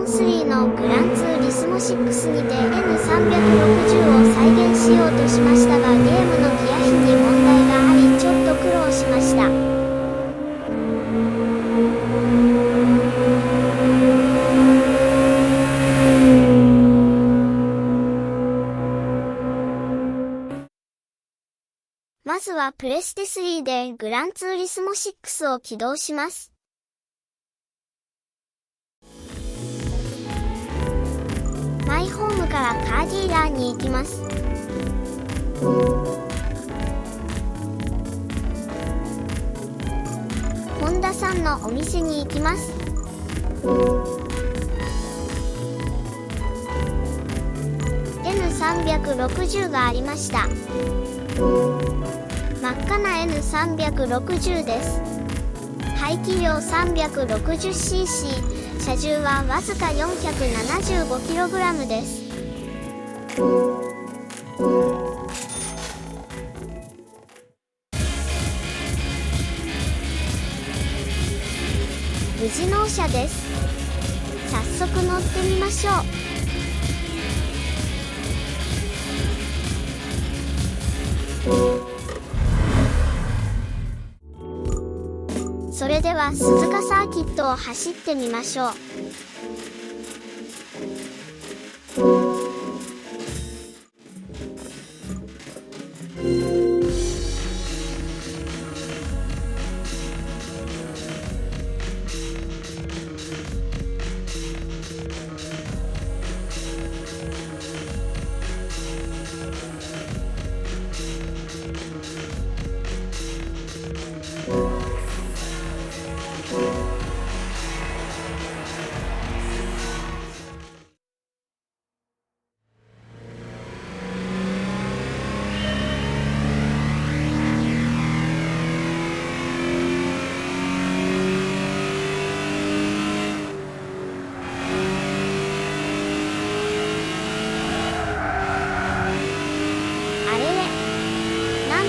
ション3のグランツーリスモ6にて N360 を再現しようとしましたが、ゲームのギア比に問題がありちょっと苦労しました。まずはプレステ3でグランツーリスモ6を起動します。マイホームからカーディーラーに行きます。本田さんのお店に行きます。N360 がありました。真っ赤な N360 です。排気量 360cc、車重はわずか 475kg です。無事納車です。早速乗ってみましょう。それでは鈴鹿サーキットを走ってみましょう。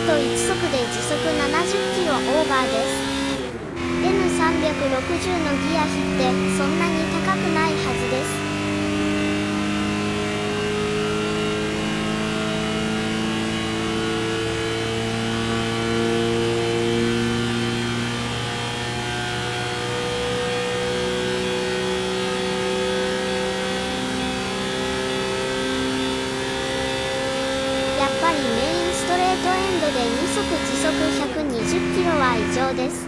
1速で時速70キロオーバーです。N360 のギア比ってそんなに高くないはずです。やっぱりメインストレートエンドで2速時速120キロは異常です。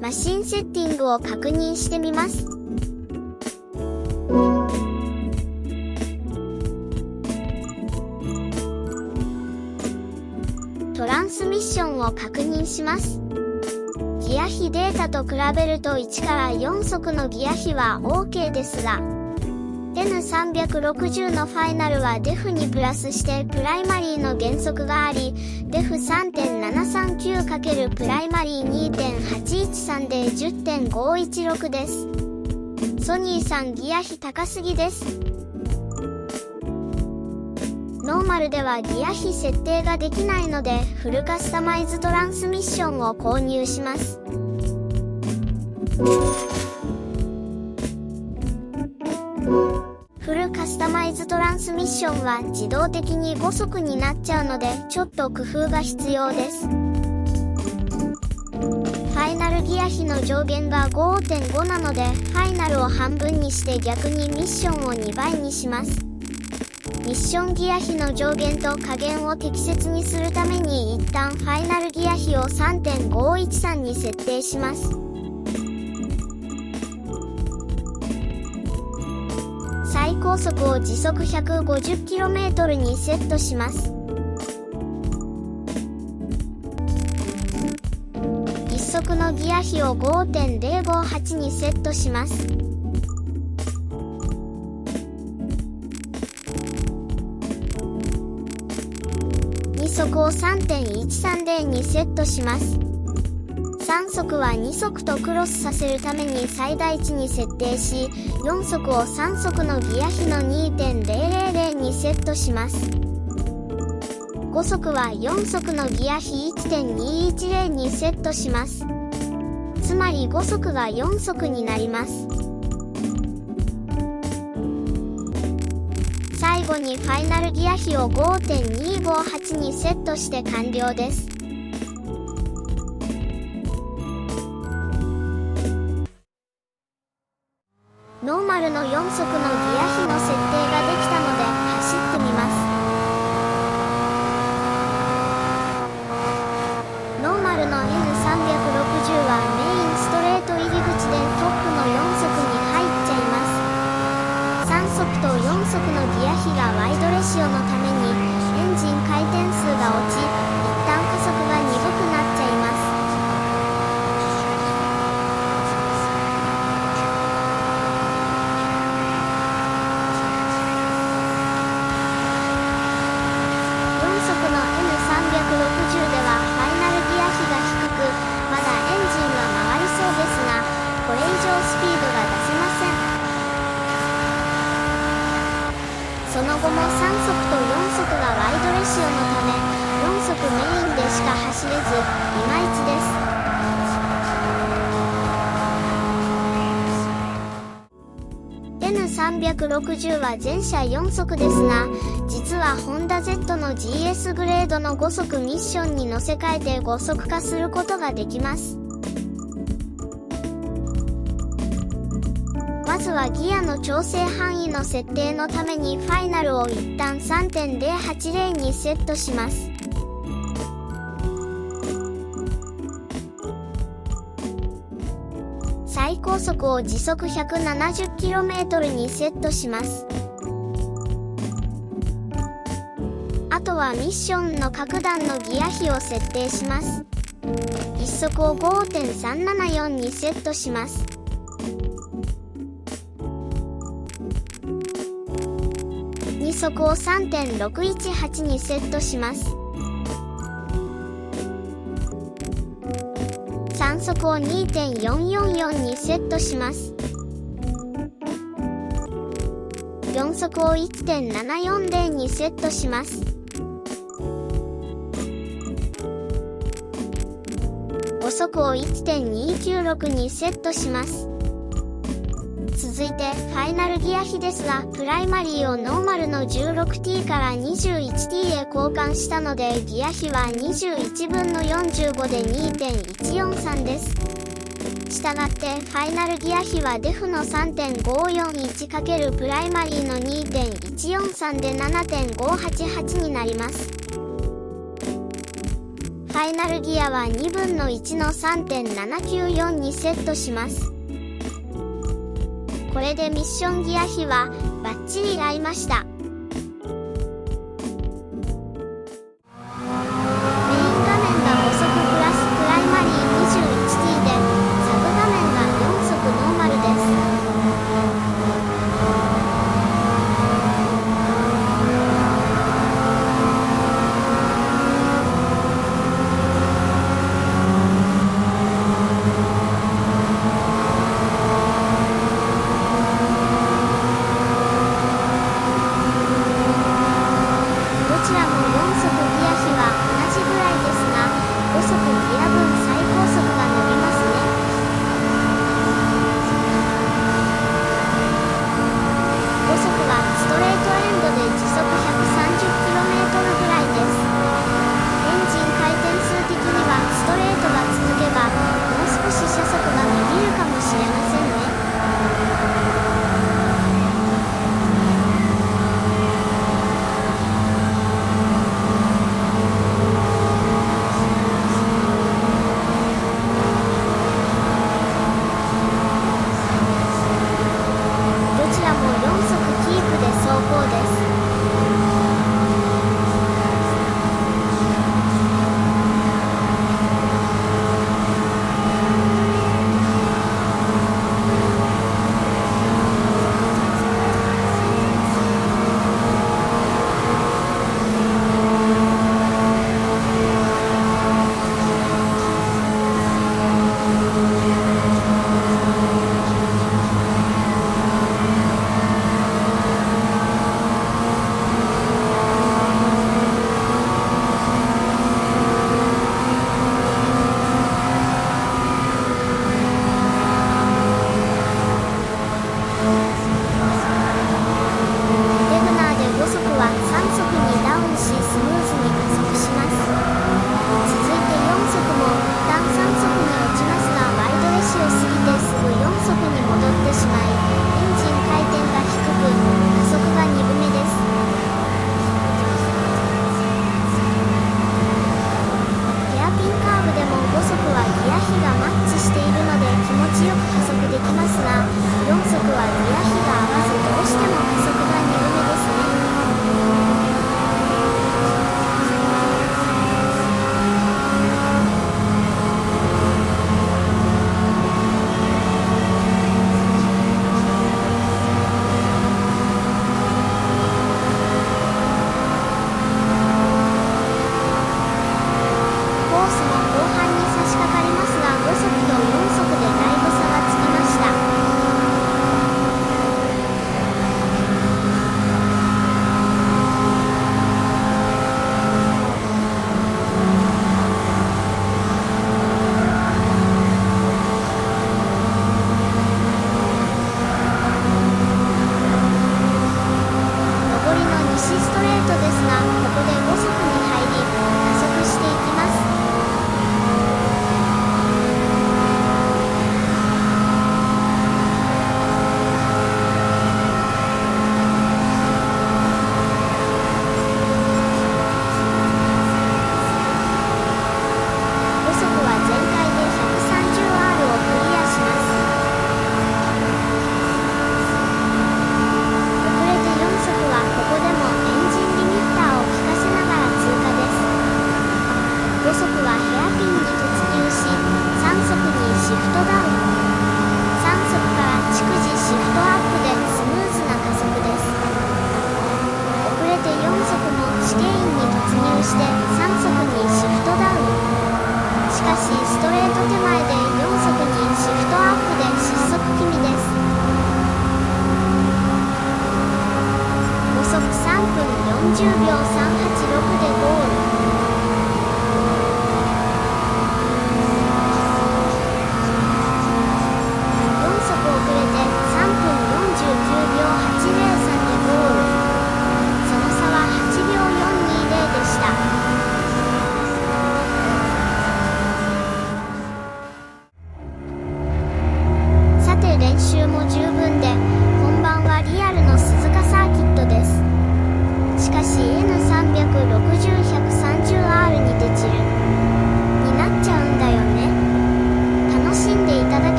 マシンセッティングを確認してみます。トランスミッションを確認します。ギア比データと比べると1から4速のギア比は OK ですが、N360 のファイナルはデフにプラスしてプライマリーの減速があり、デフ 3.739× プライマリー 2.813 で 10.516 です。ソニーさんギア比高すぎです。ノーマルではギア比設定ができないので、フルカスタマイズトランスミッションを購入します。フルカスタマイズトランスミッションは自動的に5速になっちゃうので、ちょっと工夫が必要です。ファイナルギア比の上限が 5.5 なので、ファイナルを半分にして逆にミッションを2倍にします。ミッションギア比の上限と下限を適切にするために一旦ファイナルギア比を 3.513 に設定します。最高速を時速 150km にセットします。1速のギア比を 5.058 にセットします。2速を 3.130 にセットします。3速は2速とクロスさせるために最大値に設定し、4速を3速のギア比の 2.000 にセットします。5速は4速のギア比 1.210 にセットします。つまり5速が4速になります。最後にファイナルギア比を 5.258 にセットして完了です。ノーマルの4速のギア比の設定ができたので走ってみます。ノーマルの N360 はメインストレート入り口でトップの4速に入っちゃいます。3速と4速のギア比がワイドレシオのためにエンジン回転数が落ち、一旦加速が鈍くなっちゃいます。その後も3速と4速がワイドレシオのため4速メインでしか走れずいまいちです。N360 は全車4速ですが、実はホンダ Z の GS グレードの5速ミッションに乗せ替えて5速化することができます。まずはギアの調整範囲の設定のためにファイナルを一旦 3.080 にセットします。最高速を時速 170km にセットします。あとはミッションの各段のギア比を設定します。1速を 5.374 にセットします。2速を 3.618 にセットします。3速を 2.444 にセットします。4速を 1.740 にセットします。5速を 1.296 にセットします。続いてファイナルギア比ですが、プライマリーをノーマルの 16T から 21T へ交換したのでギア比は21分の45で 2.143 です。したがってファイナルギア比はデフの 3.541× プライマリーの 2.143 で 7.588 になります。ファイナルギアは2分の1の 3.794 にセットします。これでミッションギア比はバッチリ合いました。